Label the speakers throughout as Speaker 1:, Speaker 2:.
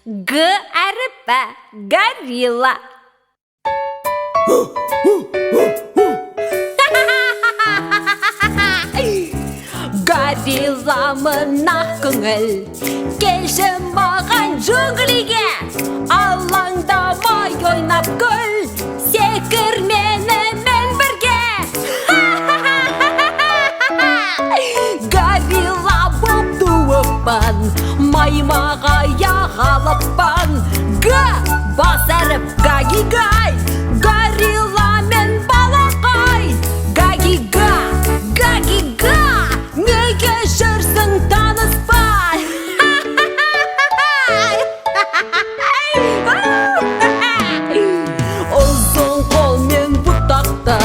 Speaker 1: Г әріпі горилла. Горилла мына көңіл, келші маған джунглиге, алаңдамай ойнап күл, секір менімен бірге. Горилла боп туыппын, маймаға яғалыппын. Г бас әріп гагигай, горилла мен балақай. Гагига, гагига, неге жүрсің таныспай? Ұзын қолмен бұтақты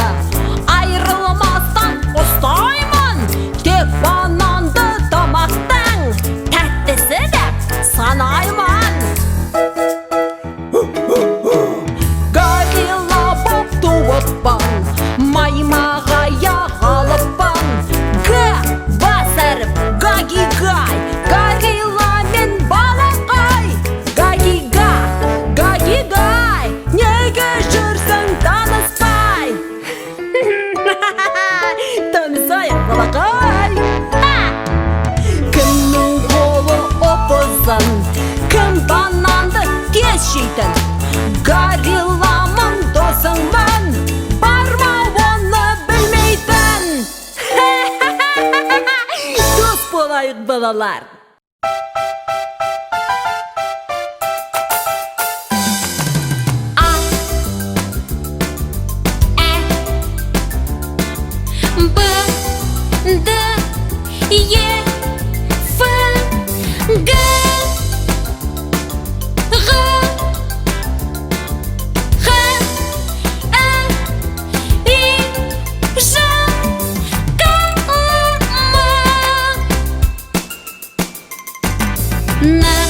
Speaker 1: айрылмастан ұстаймын. Тек бананды тамақтың тәттісі деп санаймын. Горилла боп туыппын, маймаға яғалыппын. Г бас әріп гагигай, горилла мен балақай. Гагига, гагигай, неге жүрсің таныспай? Танысайық балақай. Кімнің қолы опызын, кім бананды тез жейтін? Горилламын, досыңмын, барма оны білмейтін. Дос болайық балалар. А, Ә, Б, Д, Е, Ф, Г, на